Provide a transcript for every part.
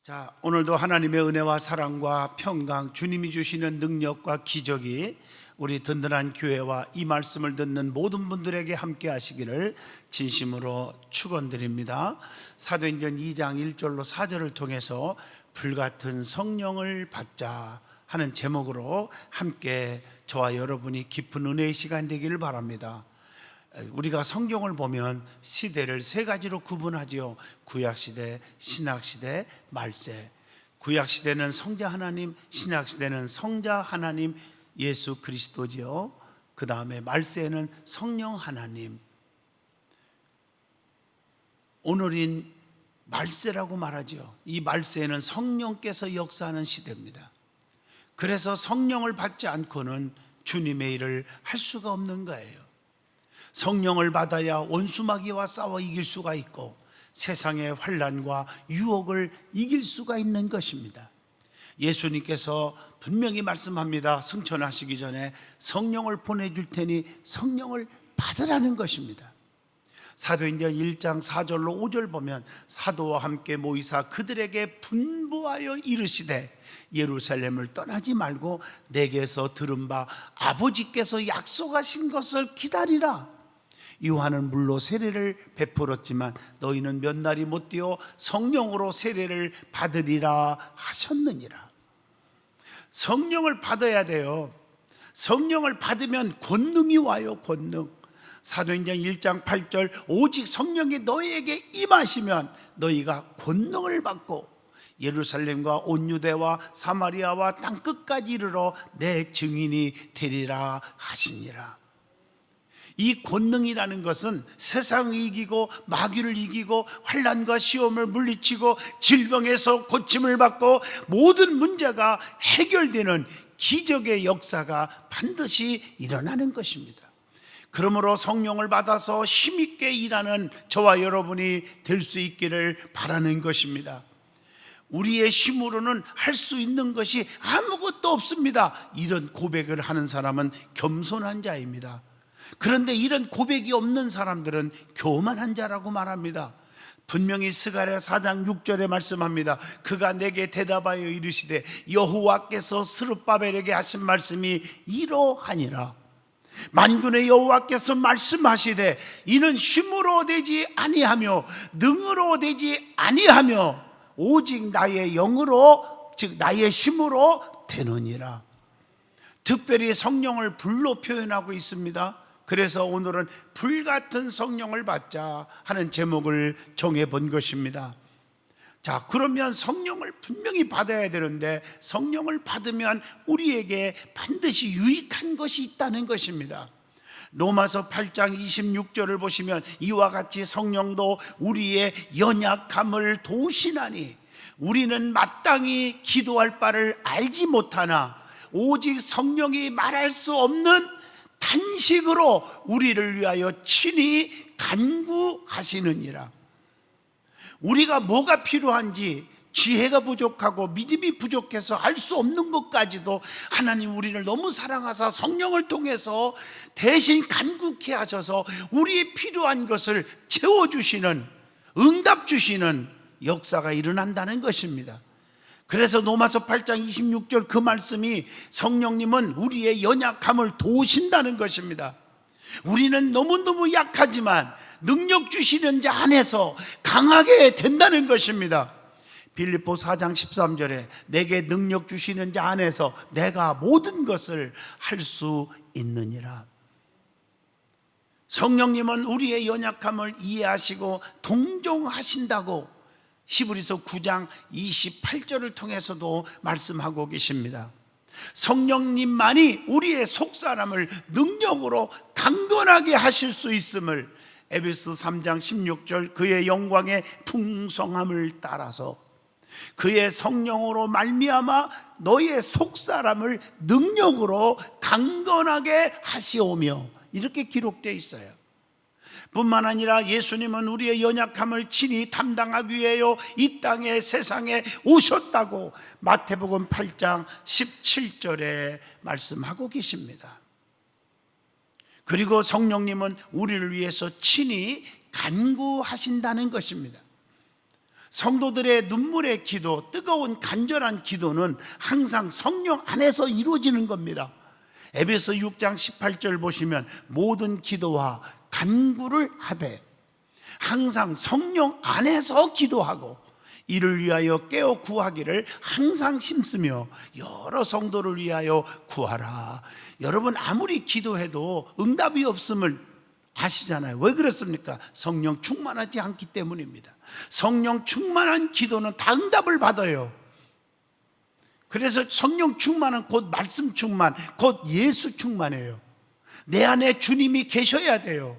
자, 오늘도 하나님의 은혜와 사랑과 평강, 주님이 주시는 능력과 기적이 우리 든든한 교회와 이 말씀을 듣는 모든 분들에게 함께 하시기를 진심으로 축원드립니다. 사도행전 2장 1절로 4절을 통해서 불같은 성령을 받자 하는 제목으로 함께 저와 여러분이 깊은 은혜의 시간 되기를 바랍니다. 우리가 성경을 보면 시대를 세 가지로 구분하지요. 구약시대, 신약시대, 말세. 구약시대는 성자 하나님, 신약시대는 성자 하나님 예수 그리스도지요. 그 다음에 말세는 성령 하나님. 오늘인 말세라고 말하지요. 이 말세는 성령께서 역사하는 시대입니다. 그래서 성령을 받지 않고는 주님의 일을 할 수가 없는 거예요. 성령을 받아야 원수마귀와 싸워 이길 수가 있고 세상의 환난과 유혹을 이길 수가 있는 것입니다. 예수님께서 분명히 말씀합니다. 승천하시기 전에 성령을 보내줄 테니 성령을 받으라는 것입니다. 사도행전 1장 4절로 5절 보면 사도와 함께 모이사 그들에게 분부하여 이르시되 예루살렘을 떠나지 말고 내게서 들은 바 아버지께서 약속하신 것을 기다리라. 요한은 물로 세례를 베풀었지만 너희는 몇 날이 못 되어 성령으로 세례를 받으리라 하셨느니라. 성령을 받아야 돼요. 성령을 받으면 권능이 와요. 권능. 사도행전 1장 8절 오직 성령이 너희에게 임하시면 너희가 권능을 받고 예루살렘과 온 유대와 사마리아와 땅끝까지 이르러 내 증인이 되리라 하시니라. 이 권능이라는 것은 세상을 이기고 마귀를 이기고 환난과 시험을 물리치고 질병에서 고침을 받고 모든 문제가 해결되는 기적의 역사가 반드시 일어나는 것입니다. 그러므로 성령을 받아서 힘있게 일하는 저와 여러분이 될 수 있기를 바라는 것입니다. 우리의 힘으로는 할 수 있는 것이 아무것도 없습니다. 이런 고백을 하는 사람은 겸손한 자입니다. 그런데 이런 고백이 없는 사람들은 교만한 자라고 말합니다. 분명히 스가랴 4장 6절에 말씀합니다. 그가 내게 대답하여 이르시되 여호와께서 스룹바벨에게 하신 말씀이 이러하니라. 만군의 여호와께서 말씀하시되 이는 힘으로 되지 아니하며 능으로 되지 아니하며 오직 나의 영으로 즉 나의 힘으로 되느니라. 특별히 성령을 불로 표현하고 있습니다. 그래서 오늘은 불같은 성령을 받자 하는 제목을 정해본 것입니다. 자, 그러면 성령을 분명히 받아야 되는데 성령을 받으면 우리에게 반드시 유익한 것이 있다는 것입니다. 로마서 8장 26절을 보시면 이와 같이 성령도 우리의 연약함을 도우시나니 우리는 마땅히 기도할 바를 알지 못하나 오직 성령이 말할 수 없는 탄식으로 우리를 위하여 친히 간구하시느니라. 우리가 뭐가 필요한지 지혜가 부족하고 믿음이 부족해서 알 수 없는 것까지도 하나님 우리를 너무 사랑하사 성령을 통해서 대신 간구케 하셔서 우리의 필요한 것을 채워주시는, 응답 주시는 역사가 일어난다는 것입니다. 그래서 로마서 8장 26절 그 말씀이 성령님은 우리의 연약함을 도우신다는 것입니다. 우리는 너무너무 약하지만 능력 주시는 자 안에서 강하게 된다는 것입니다. 빌립보 4장 13절에 내게 능력 주시는 자 안에서 내가 모든 것을 할 수 있느니라. 성령님은 우리의 연약함을 이해하시고 동정하신다고 히브리서 9장 28절을 통해서도 말씀하고 계십니다. 성령님만이 우리의 속사람을 능력으로 강건하게 하실 수 있음을 에베소 3장 16절 그의 영광의 풍성함을 따라서 그의 성령으로 말미암아 너희의 속사람을 능력으로 강건하게 하시오며 이렇게 기록되어 있어요. 뿐만 아니라 예수님은 우리의 연약함을 친히 담당하기 위하여 이 땅에 세상에 오셨다고 마태복음 8장 17절에 말씀하고 계십니다. 그리고 성령님은 우리를 위해서 친히 간구하신다는 것입니다. 성도들의 눈물의 기도, 뜨거운 간절한 기도는 항상 성령 안에서 이루어지는 겁니다. 에베소 6장 18절 보시면 모든 기도와 간구를 하되, 항상 성령 안에서 기도하고 이를 위하여 깨어 구하기를 항상 힘쓰며 여러 성도를 위하여 구하라. 여러분, 아무리 기도해도 응답이 없음을 아시잖아요. 왜 그렇습니까? 성령 충만하지 않기 때문입니다. 성령 충만한 기도는 다 응답을 받아요. 그래서 성령 충만은 곧 말씀 충만, 곧 예수 충만이에요. 내 안에 주님이 계셔야 돼요.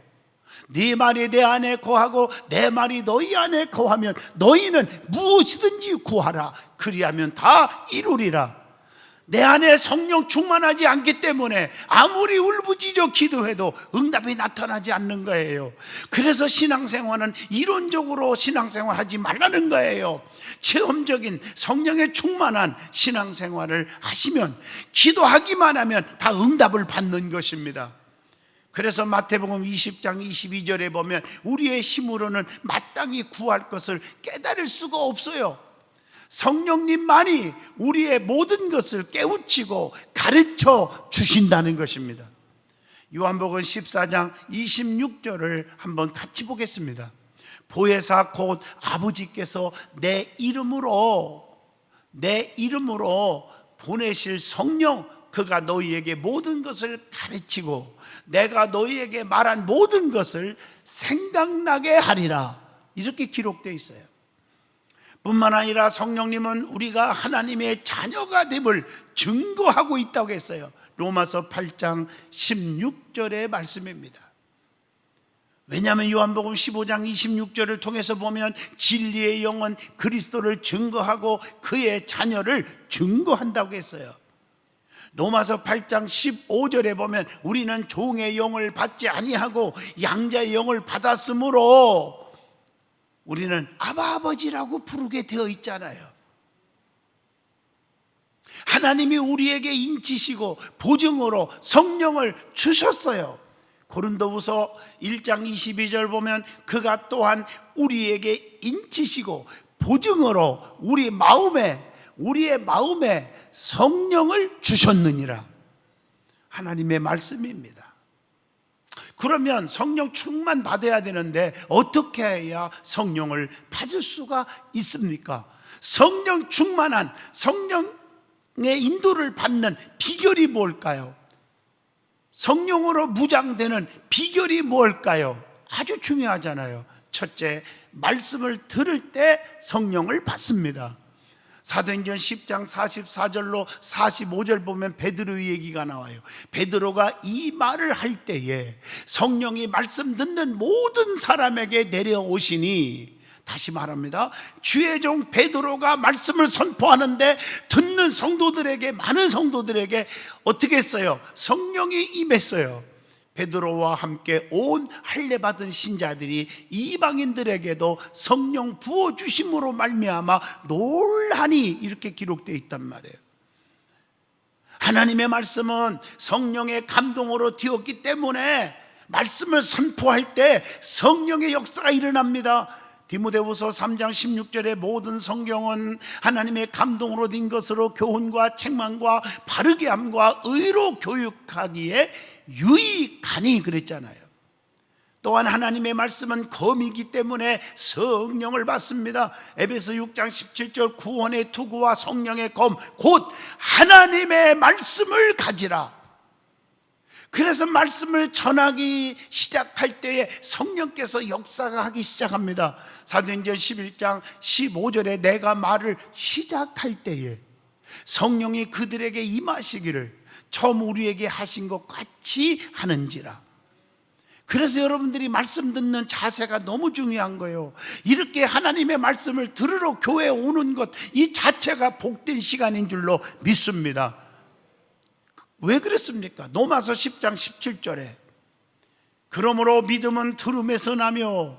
네 말이 내 안에 거하고 내 말이 너희 안에 거하면 너희는 무엇이든지 구하라. 그리하면 다 이루리라. 내 안에 성령 충만하지 않기 때문에 아무리 울부짖어 기도해도 응답이 나타나지 않는 거예요. 그래서 신앙생활은 이론적으로 신앙생활 하지 말라는 거예요. 체험적인 성령의 충만한 신앙생활을 하시면, 기도하기만 하면 다 응답을 받는 것입니다. 그래서 마태복음 20장 22절에 보면 우리의 힘으로는 마땅히 구할 것을 깨달을 수가 없어요. 성령님만이 우리의 모든 것을 깨우치고 가르쳐 주신다는 것입니다. 요한복음 14장 26절을 한번 같이 보겠습니다. 보혜사 곧 아버지께서 내 이름으로 보내실 성령, 그가 너희에게 모든 것을 가르치고 내가 너희에게 말한 모든 것을 생각나게 하리라. 이렇게 기록되어 있어요. 뿐만 아니라 성령님은 우리가 하나님의 자녀가 됨을 증거하고 있다고 했어요. 로마서 8장 16절의 말씀입니다. 왜냐하면 요한복음 15장 26절을 통해서 보면 진리의 영은 그리스도를 증거하고 그의 자녀를 증거한다고 했어요. 로마서 8장 15절에 보면 우리는 종의 영을 받지 아니하고 양자의 영을 받았으므로 우리는 아바 아버지라고 부르게 되어 있잖아요. 하나님이 우리에게 인치시고 보증으로 성령을 주셨어요. 고린도후서 1장 22절 보면 그가 또한 우리에게 인치시고 보증으로 우리의 마음에 성령을 주셨느니라. 하나님의 말씀입니다. 그러면 성령 충만 받아야 되는데 어떻게 해야 성령을 받을 수가 있습니까? 성령 충만한, 성령의 인도를 받는 비결이 뭘까요? 성령으로 무장되는 비결이 뭘까요? 아주 중요하잖아요. 첫째, 말씀을 들을 때 성령을 받습니다. 사도행전 10장 44절로 45절 보면 베드로의 얘기가 나와요. 베드로가 이 말을 할 때에 성령이 말씀 듣는 모든 사람에게 내려오시니, 다시 말합니다, 주의 종 베드로가 말씀을 선포하는데 듣는 성도들에게, 많은 성도들에게 어떻게 했어요? 성령이 임했어요. 베드로와 함께 온 할례 받은 신자들이 이방인들에게도 성령 부어주심으로 말미암아 놀라니, 이렇게 기록되어 있단 말이에요. 하나님의 말씀은 성령의 감동으로 되었기 때문에 말씀을 선포할 때 성령의 역사가 일어납니다. 디모데후서 3장 16절에 모든 성경은 하나님의 감동으로 된 것으로 교훈과 책망과 바르게 함과 의로 교육하기에 유익하니 그랬잖아요. 또한 하나님의 말씀은 검이기 때문에 성령을 받습니다. 에베소 6장 17절 구원의 투구와 성령의 검 곧 하나님의 말씀을 가지라. 그래서 말씀을 전하기 시작할 때에 성령께서 역사가 하기 시작합니다. 사도행전 11장 15절에 내가 말을 시작할 때에 성령이 그들에게 임하시기를 처음 우리에게 하신 것 같이 하는지라. 그래서 여러분들이 말씀 듣는 자세가 너무 중요한 거예요. 이렇게 하나님의 말씀을 들으러 교회에 오는 것, 이 자체가 복된 시간인 줄로 믿습니다. 왜 그랬습니까? 로마서 10장 17절에 그러므로 믿음은 들음에서 나며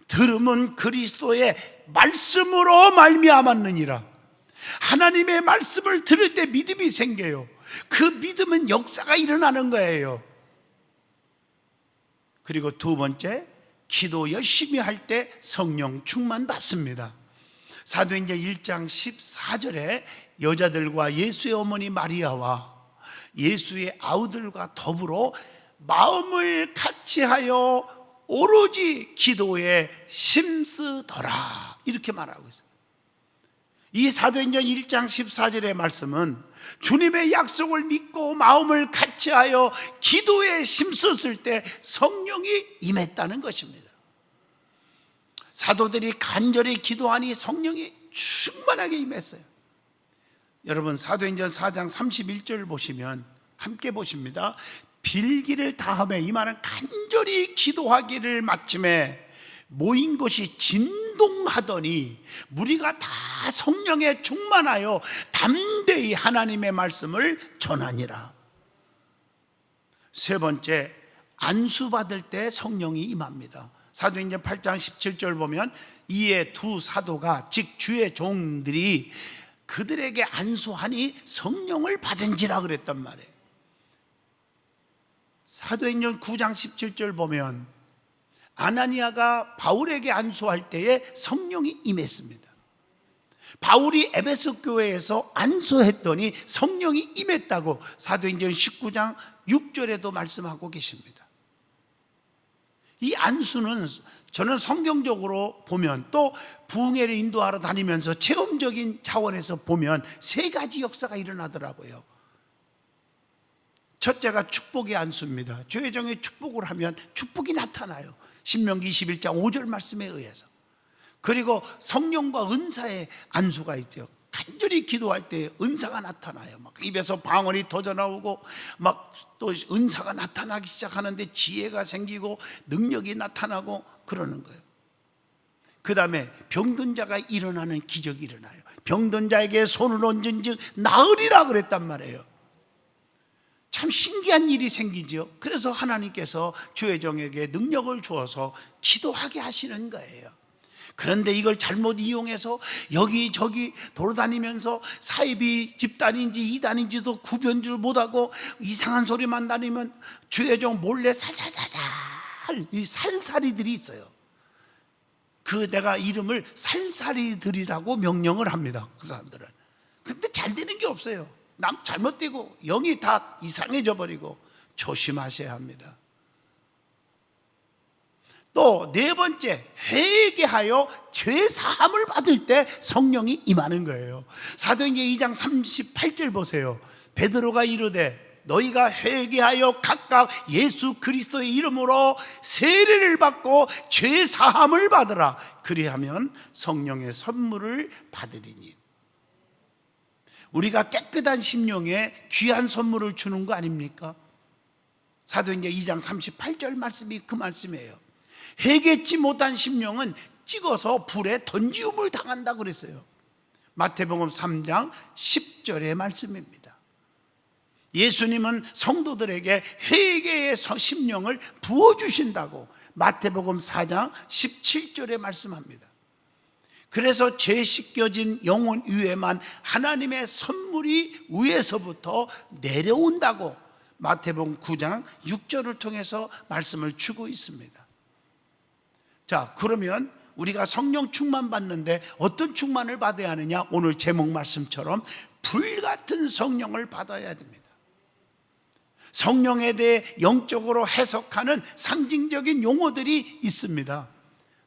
들음은 그리스도의 말씀으로 말미암았느니라. 하나님의 말씀을 들을 때 믿음이 생겨요. 그 믿음은 역사가 일어나는 거예요. 그리고 두 번째, 기도 열심히 할 때 성령 충만 받습니다. 사도행전 1장 14절에 여자들과 예수의 어머니 마리아와 예수의 아우들과 더불어 마음을 같이하여 오로지 기도에 심쓰더라, 이렇게 말하고 있어요. 이 사도행전 1장 14절의 말씀은 주님의 약속을 믿고 마음을 같이하여 기도에 심썼을 때 성령이 임했다는 것입니다. 사도들이 간절히 기도하니 성령이 충만하게 임했어요. 여러분, 사도행전 4장 31절 보시면 함께 보십니다. 빌기를 다함에, 이 말은 간절히 기도하기를 마침에 모인 곳이 진동하더니 무리가 다 성령에 충만하여 담대히 하나님의 말씀을 전하니라. 세 번째, 안수받을 때 성령이 임합니다. 사도행전 8장 17절 보면 이에 두 사도가 즉 주의 종들이 그들에게 안수하니 성령을 받은지라 그랬단 말이에요. 사도행전 9장 17절 보면 아나니아가 바울에게 안수할 때에 성령이 임했습니다. 바울이 에베소 교회에서 안수했더니 성령이 임했다고 사도행전 19장 6절에도 말씀하고 계십니다. 이 안수는 저는 성경적으로 보면, 또 부흥회를 인도하러 다니면서 체험적인 차원에서 보면 세 가지 역사가 일어나더라고요. 첫째가 축복의 안수입니다. 주의 종이 축복을 하면 축복이 나타나요. 신명기 21장 5절 말씀에 의해서. 그리고 성령과 은사의 안수가 있죠. 간절히 기도할 때 은사가 나타나요. 막 입에서 방언이 터져나오고 막 또 은사가 나타나기 시작하는데 지혜가 생기고 능력이 나타나고 그러는 거예요. 그 다음에 병든 자가 일어나는 기적이 일어나요. 병든 자에게 손을 얹은 즉 나으리라 그랬단 말이에요. 참 신기한 일이 생기죠. 그래서 하나님께서 주의 종에게 능력을 주어서 기도하게 하시는 거예요. 그런데 이걸 잘못 이용해서 여기저기 돌아다니면서 사이비 집단인지 이단인지도 구별을 못하고 이상한 소리만 다니면 주의 종 몰래 살살살살 이 살살이들이 있어요. 그 내가 이름을 살살이들이라고 명령을 합니다. 그 사람들은. 근데 잘 되는 게 없어요. 남 잘못되고 영이 다 이상해져 버리고 조심하셔야 합니다. 또 네 번째, 회개하여 죄 사함을 받을 때 성령이 임하는 거예요. 사도행전 2장 38절 보세요. 베드로가 이르되 너희가 회개하여 각각 예수 그리스도의 이름으로 세례를 받고 죄 사함을 받으라. 그리하면 성령의 선물을 받으리니. 우리가 깨끗한 심령에 귀한 선물을 주는 거 아닙니까? 사도행전 2장 38절 말씀이 그 말씀이에요. 회개치 못한 심령은 찍어서 불에 던지움을 당한다 그랬어요. 마태복음 3장 10절의 말씀입니다. 예수님은 성도들에게 회개의 심령을 부어주신다고 마태복음 4장 17절에 말씀합니다. 그래서 죄 씻겨진 영혼 위에만 하나님의 선물이 위에서부터 내려온다고 마태복음 9장 6절을 통해서 말씀을 주고 있습니다. 자, 그러면 우리가 성령 충만 받는데 어떤 충만을 받아야 하느냐? 오늘 제목 말씀처럼 불같은 성령을 받아야 됩니다. 성령에 대해 영적으로 해석하는 상징적인 용어들이 있습니다.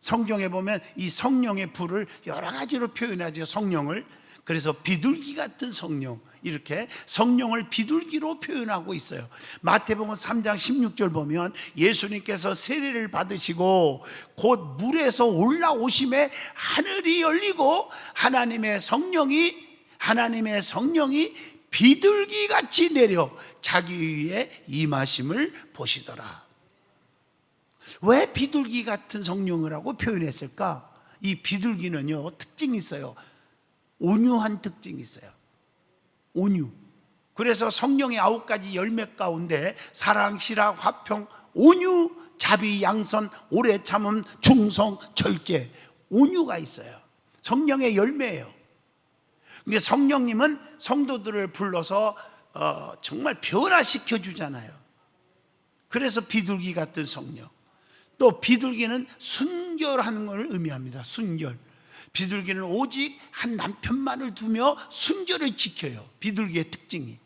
성경에 보면 이 성령의 불을 여러 가지로 표현하죠. 성령을. 그래서 비둘기 같은 성령, 이렇게 성령을 비둘기로 표현하고 있어요. 마태복음 3장 16절 보면 예수님께서 세례를 받으시고 곧 물에서 올라오심에 하늘이 열리고 하나님의 성령이 비둘기같이 내려 자기 위에 임하심을 보시더라. 왜 비둘기 같은 성령이라고 표현했을까? 이 비둘기는요, 특징이 있어요. 온유한 특징이 있어요. 온유. 그래서 성령의 9가지 열매 가운데 사랑, 실학, 화평, 온유, 자비, 양선, 오래 참음, 충성, 절제, 온유가 있어요. 성령의 열매예요. 근데 성령님은 성도들을 불러서 정말 변화시켜 주잖아요. 그래서 비둘기 같은 성령. 또 비둘기는 순결하는 걸 의미합니다. 순결. 비둘기는 오직 한 남편만을 두며 순결을 지켜요. 비둘기의 특징이.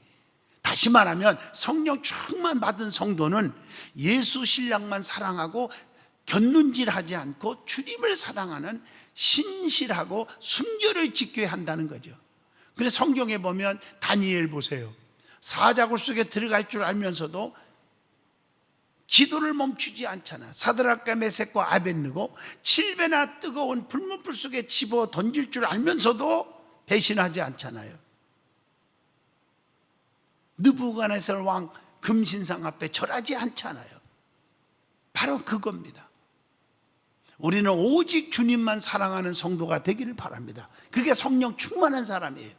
다시 말하면 성령 충만 받은 성도는 예수 신랑만 사랑하고 곁눈질하지 않고 주님을 사랑하는 신실하고 순결을 지켜야 한다는 거죠. 그래서 성경에 보면 다니엘 보세요. 사자굴 속에 들어갈 줄 알면서도 기도를 멈추지 않잖아. 사드락과 메섹과 아벳느고 7배나 뜨거운 불문불 속에 집어 던질 줄 알면서도 배신하지 않잖아요. 느부갓네살 왕 금신상 앞에 절하지 않잖아요. 바로 그겁니다. 우리는 오직 주님만 사랑하는 성도가 되기를 바랍니다. 그게 성령 충만한 사람이에요.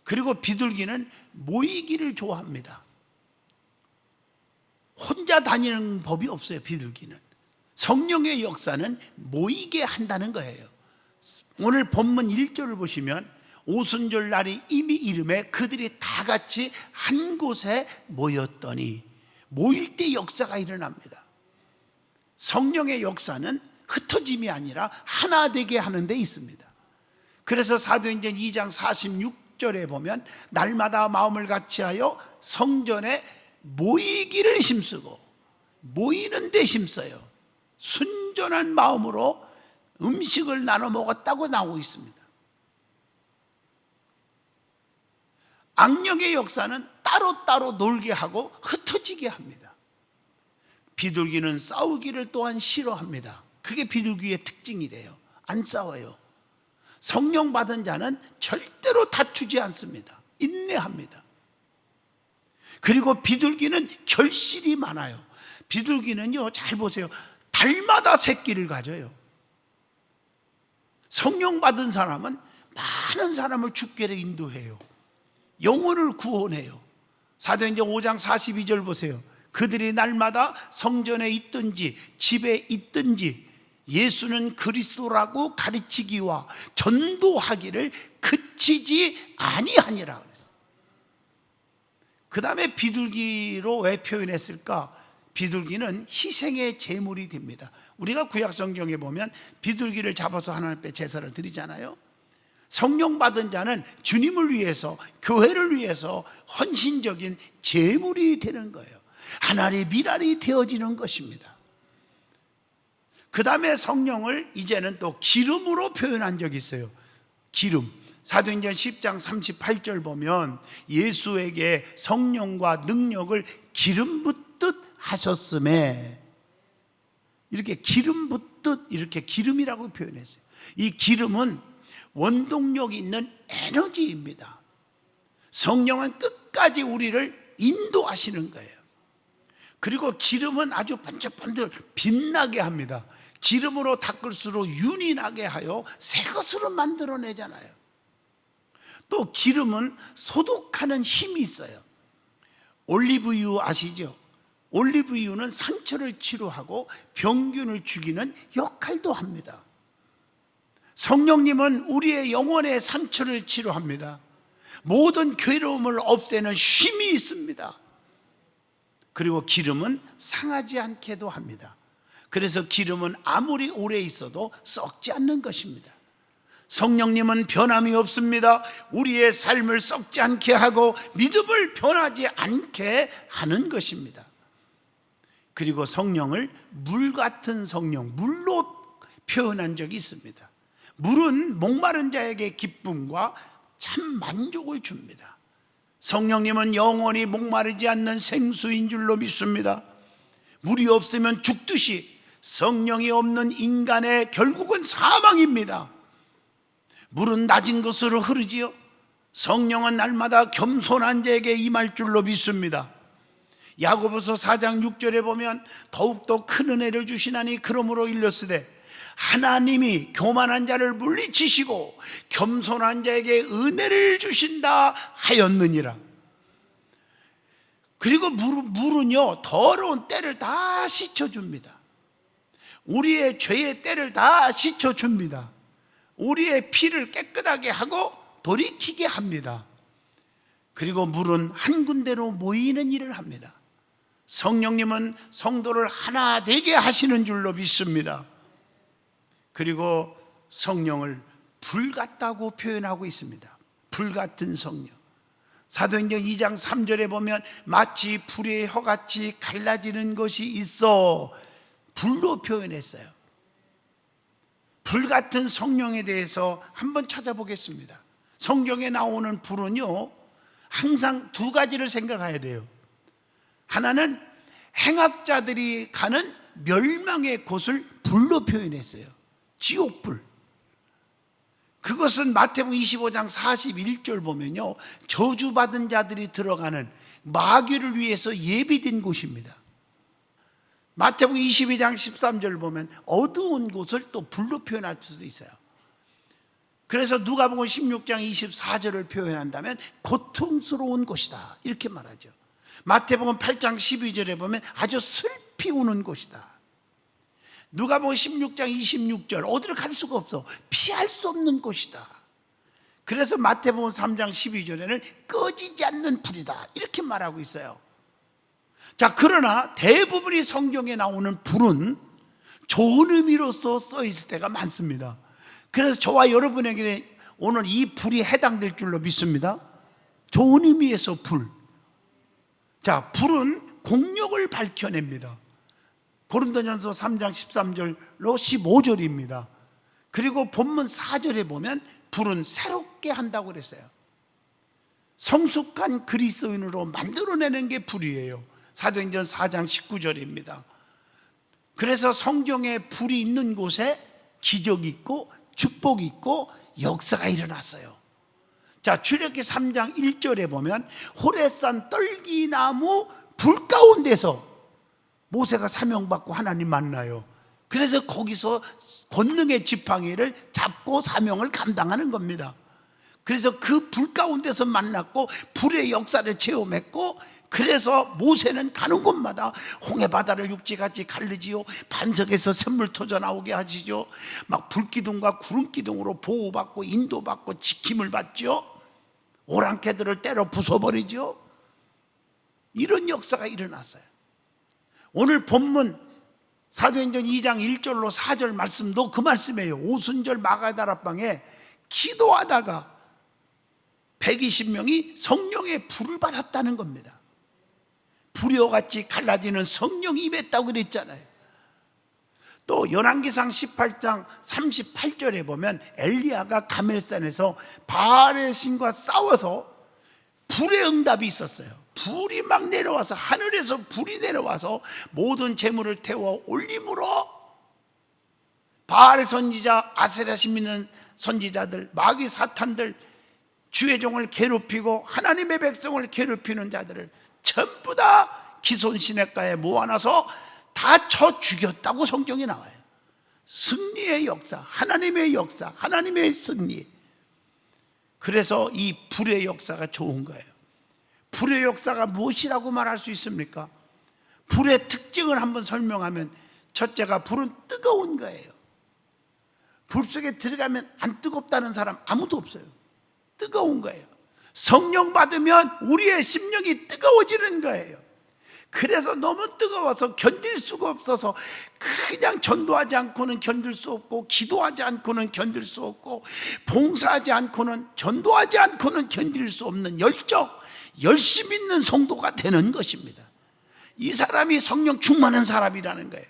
그리고 비둘기는 모이기를 좋아합니다. 혼자 다니는 법이 없어요. 비둘기는. 성령의 역사는 모이게 한다는 거예요. 오늘 본문 1절을 보시면 오순절 날이 이미 이름에 그들이 다 같이 한 곳에 모였더니, 모일 때 역사가 일어납니다. 성령의 역사는 흩어짐이 아니라 하나 되게 하는 데 있습니다. 그래서 사도행전 2장 46절에 보면 날마다 마음을 같이하여 성전에 모이기를 힘쓰고, 모이는 데 힘써요. 순전한 마음으로 음식을 나눠 먹었다고 나오고 있습니다. 악령의 역사는 따로따로 놀게 하고 흩어지게 합니다. 비둘기는 싸우기를 또한 싫어합니다. 그게 비둘기의 특징이래요. 안 싸워요. 성령 받은 자는 절대로 다투지 않습니다. 인내합니다. 그리고 비둘기는 결실이 많아요. 비둘기는요, 잘 보세요. 달마다 새끼를 가져요. 성령 받은 사람은 많은 사람을 주께로 인도해요. 영혼을 구원해요. 사도행전 5장 42절 보세요. 그들이 날마다 성전에 있든지 집에 있든지 예수는 그리스도라고 가르치기와 전도하기를 그치지 아니하니라 그랬어요. 그 다음에 비둘기로 왜 표현했을까? 비둘기는 희생의 제물이 됩니다. 우리가 구약 성경에 보면 비둘기를 잡아서 하나님 앞에 제사를 드리잖아요. 성령 받은 자는 주님을 위해서, 교회를 위해서 헌신적인 제물이 되는 거예요. 하나님의 미랄이 되어지는 것입니다. 그 다음에 성령을 이제는 또 기름으로 표현한 적이 있어요. 기름. 사도행전 10장 38절 보면 예수에게 성령과 능력을 기름 붓듯 하셨음에, 이렇게 기름 붓듯, 이렇게 기름이라고 표현했어요. 이 기름은 원동력 있는 에너지입니다. 성령은 끝까지 우리를 인도하시는 거예요. 그리고 기름은 아주 번쩍번쩍 빛나게 합니다. 기름으로 닦을수록 윤이 나게 하여 새 것으로 만들어내잖아요. 또 기름은 소독하는 힘이 있어요. 올리브유 아시죠? 올리브유는 상처를 치료하고 병균을 죽이는 역할도 합니다. 성령님은 우리의 영혼의 상처를 치료합니다. 모든 괴로움을 없애는 힘이 있습니다. 그리고 기름은 상하지 않게도 합니다. 그래서 기름은 아무리 오래 있어도 썩지 않는 것입니다. 성령님은 변함이 없습니다. 우리의 삶을 썩지 않게 하고 믿음을 변하지 않게 하는 것입니다. 그리고 성령을 물 같은 성령, 물로 표현한 적이 있습니다. 물은 목마른 자에게 기쁨과 참 만족을 줍니다. 성령님은 영원히 목마르지 않는 생수인 줄로 믿습니다. 물이 없으면 죽듯이 성령이 없는 인간의 결국은 사망입니다. 물은 낮은 곳으로 흐르지요. 성령은 날마다 겸손한 자에게 임할 줄로 믿습니다. 야고보서 4장 6절에 보면 더욱더 큰 은혜를 주시나니 그러므로 일렀으되 하나님이 교만한 자를 물리치시고 겸손한 자에게 은혜를 주신다 하였느니라. 그리고 물은요, 더러운 때를 다 씻어줍니다. 우리의 죄의 때를 다 씻어줍니다. 우리의 피를 깨끗하게 하고 돌이키게 합니다. 그리고 물은 한 군데로 모이는 일을 합니다. 성령님은 성도를 하나 되게 하시는 줄로 믿습니다. 그리고 성령을 불 같다고 표현하고 있습니다. 불 같은 성령. 사도행전 2장 3절에 보면 마치 불의 혀같이 갈라지는 것이 있어 불로 표현했어요. 불 같은 성령에 대해서 한번 찾아보겠습니다. 성경에 나오는 불은요, 항상 두 가지를 생각해야 돼요. 하나는 행악자들이 가는 멸망의 곳을 불로 표현했어요. 지옥불. 그것은 마태복음 25장 41절 보면요, 저주받은 자들이 들어가는 마귀를 위해서 예비된 곳입니다. 마태복음 22장 13절 보면 어두운 곳을 또 불로 표현할 수도 있어요. 그래서 누가복음 16장 24절을 표현한다면 고통스러운 곳이다 이렇게 말하죠. 마태복음 8장 12절에 보면 아주 슬피 우는 곳이다. 누가복음 16장 26절 어디로 갈 수가 없어, 피할 수 없는 곳이다. 그래서 마태복음 3장 12절에는 꺼지지 않는 불이다 이렇게 말하고 있어요. 자, 그러나 대부분이 성경에 나오는 불은 좋은 의미로서 써 있을 때가 많습니다. 그래서 저와 여러분에게 오늘 이 불이 해당될 줄로 믿습니다. 좋은 의미에서 불. 자, 불은 공력을 밝혀냅니다. 고린도전서 3장 13절로 15절입니다. 그리고 본문 4절에 보면 불은 새롭게 한다고 그랬어요. 성숙한 그리스도인으로 만들어내는 게 불이에요. 사도행전 4장 19절입니다. 그래서 성경에 불이 있는 곳에 기적이 있고 축복이 있고 역사가 일어났어요. 자, 출애굽기 3장 1절에 보면 호레산 떨기나무 불 가운데서 모세가 사명받고 하나님 만나요. 그래서 거기서 권능의 지팡이를 잡고 사명을 감당하는 겁니다. 그래서 그 불 가운데서 만났고 불의 역사를 체험했고, 그래서 모세는 가는 곳마다 홍해바다를 육지같이 갈르지요, 반석에서 샘물 터져 나오게 하시죠, 막 불기둥과 구름기둥으로 보호받고 인도받고 지킴을 받죠, 오랑캐들을 때려 부숴버리죠. 이런 역사가 일어났어요. 오늘 본문 사도행전 2장 1절로 4절 말씀도 그 말씀이에요. 오순절 마가다락방에 기도하다가 120명이 성령의 불을 받았다는 겁니다. 불효같이 갈라지는 성령이 임했다고 그랬잖아요. 또 열왕기상 18장 38절에 보면 엘리야가 가멜산에서 바알의 신과 싸워서 불의 응답이 있었어요. 불이 막 내려와서, 하늘에서 불이 내려와서 모든 재물을 태워 올림으로 바알의 선지자, 아세라심 있는 선지자들, 마귀 사탄들, 주의 종을 괴롭히고 하나님의 백성을 괴롭히는 자들을 전부 다 기손 시냇가에 모아놔서 다 쳐 죽였다고 성경에 나와요. 승리의 역사, 하나님의 역사, 하나님의 승리. 그래서 이 불의 역사가 좋은 거예요. 불의 역사가 무엇이라고 말할 수 있습니까? 불의 특징을 한번 설명하면, 첫째가 불은 뜨거운 거예요. 불 속에 들어가면 안 뜨겁다는 사람 아무도 없어요. 뜨거운 거예요. 성령 받으면 우리의 심령이 뜨거워지는 거예요. 그래서 너무 뜨거워서 견딜 수가 없어서 그냥 전도하지 않고는 견딜 수 없고, 기도하지 않고는 견딜 수 없고, 봉사하지 않고는, 전도하지 않고는 견딜 수 없는 열심 있는 성도가 되는 것입니다. 이 사람이 성령 충만한 사람이라는 거예요.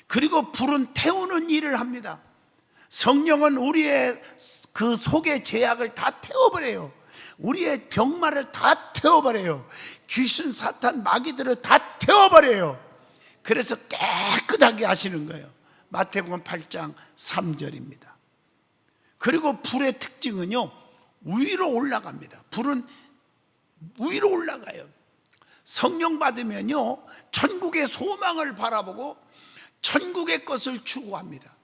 그리고 불은 태우는 일을 합니다. 성령은 우리의 그 속의 죄악을 다 태워버려요. 우리의 병마를 다 태워버려요. 귀신, 사탄, 마귀들을 다 태워버려요. 그래서 깨끗하게 하시는 거예요. 마태복음 8장 3절입니다. 그리고 불의 특징은요, 위로 올라갑니다. 불은 위로 올라가요. 성령 받으면요, 천국의 소망을 바라보고 천국의 것을 추구합니다.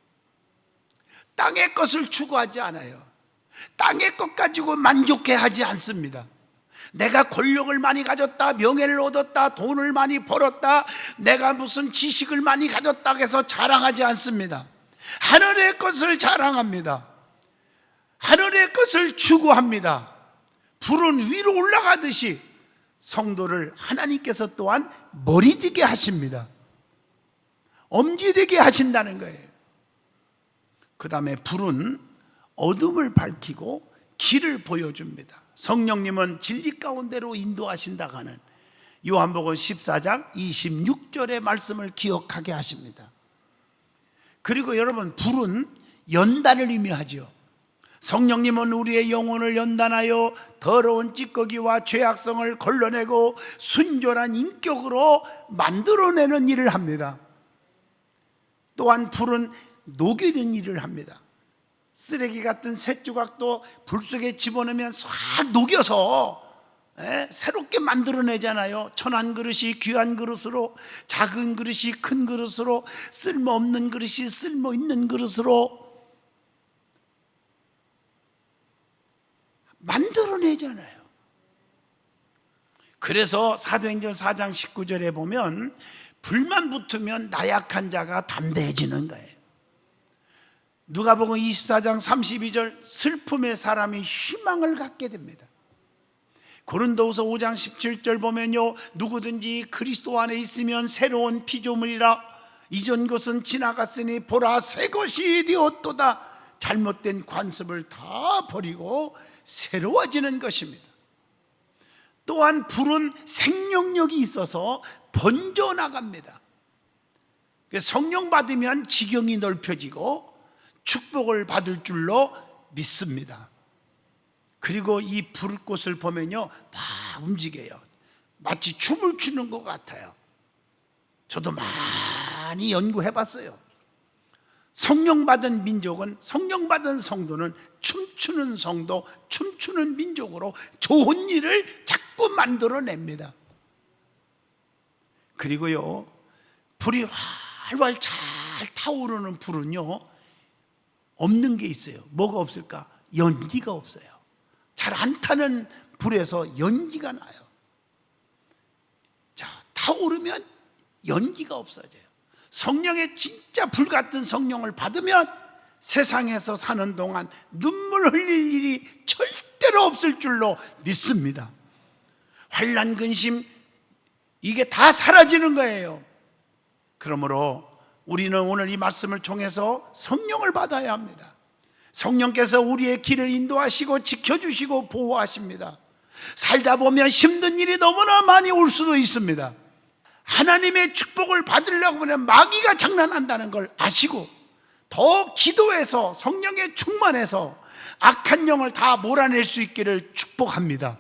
땅의 것을 추구하지 않아요. 땅의 것 가지고 만족해 하지 않습니다. 내가 권력을 많이 가졌다, 명예를 얻었다, 돈을 많이 벌었다, 내가 무슨 지식을 많이 가졌다 해서 자랑하지 않습니다. 하늘의 것을 자랑합니다. 하늘의 것을 추구합니다. 불은 위로 올라가듯이 성도를 하나님께서 또한 머리되게 하십니다. 엄지되게 하신다는 거예요. 그 다음에 불은 어둠을 밝히고 길을 보여줍니다. 성령님은 진리 가운데로 인도하신다고 하는 요한복음 14장 26절의 말씀을 기억하게 하십니다. 그리고 여러분, 불은 연단을 의미하죠. 성령님은 우리의 영혼을 연단하여 더러운 찌꺼기와 죄악성을 걸러내고 순전한 인격으로 만들어내는 일을 합니다. 또한 불은 녹이는 일을 합니다. 쓰레기 같은 쇳조각도 불 속에 집어넣으면 싹 녹여서 새롭게 만들어내잖아요. 천한 그릇이 귀한 그릇으로, 작은 그릇이 큰 그릇으로, 쓸모없는 그릇이 쓸모있는 그릇으로 만들어내잖아요. 그래서 사도행전 4장 19절에 보면 불만 붙으면 나약한 자가 담대해지는 거예요. 누가복음 24장 32절, 슬픔의 사람이 희망을 갖게 됩니다. 고린도후서 5장 17절 보면요, 누구든지 그리스도 안에 있으면 새로운 피조물이라, 이전 것은 지나갔으니 보라 새 것이 되었도다. 잘못된 관습을 다 버리고 새로워지는 것입니다. 또한 불은 생명력이 있어서 번져나갑니다. 성령 받으면 지경이 넓혀지고 축복을 받을 줄로 믿습니다. 그리고 이 불꽃을 보면요, 막 움직여요. 마치 춤을 추는 것 같아요. 저도 많이 연구해봤어요. 성령 받은 민족은, 성령 받은 성도는 춤추는 성도, 춤추는 민족으로 좋은 일을 자꾸 만들어냅니다. 그리고요, 불이 활활 잘 타오르는 불은요, 없는 게 있어요. 뭐가 없을까? 연기가 없어요. 잘 안 타는 불에서 연기가 나요. 자, 타오르면 연기가 없어져요. 성령의 진짜 불 같은 성령을 받으면 세상에서 사는 동안 눈물 흘릴 일이 절대로 없을 줄로 믿습니다. 환난, 근심, 이게 다 사라지는 거예요. 그러므로 우리는 오늘 이 말씀을 통해서 성령을 받아야 합니다. 성령께서 우리의 길을 인도하시고 지켜주시고 보호하십니다. 살다 보면 힘든 일이 너무나 많이 올 수도 있습니다. 하나님의 축복을 받으려고 하면 마귀가 장난한다는 걸 아시고 더 기도해서 성령에 충만해서 악한 영을 다 몰아낼 수 있기를 축복합니다.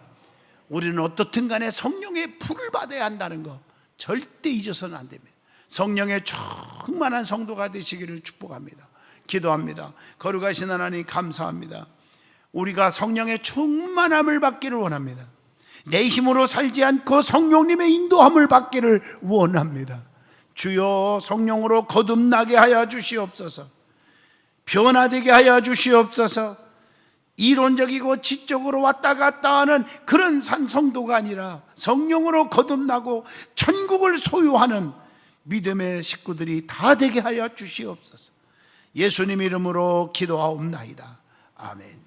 우리는 어떻든 간에 성령의 불을 받아야 한다는 거 절대 잊어서는 안 됩니다. 성령의 충만한 성도가 되시기를 축복합니다. 기도합니다. 거룩하신 하나님, 감사합니다. 우리가 성령의 충만함을 받기를 원합니다. 내 힘으로 살지 않고 성령님의 인도함을 받기를 원합니다. 주여, 성령으로 거듭나게 하여 주시옵소서. 변화되게 하여 주시옵소서. 이론적이고 지적으로 왔다 갔다 하는 그런 성도가 아니라 성령으로 거듭나고 천국을 소유하는 믿음의 식구들이 다 되게 하여 주시옵소서. 예수님 이름으로 기도하옵나이다. 아멘.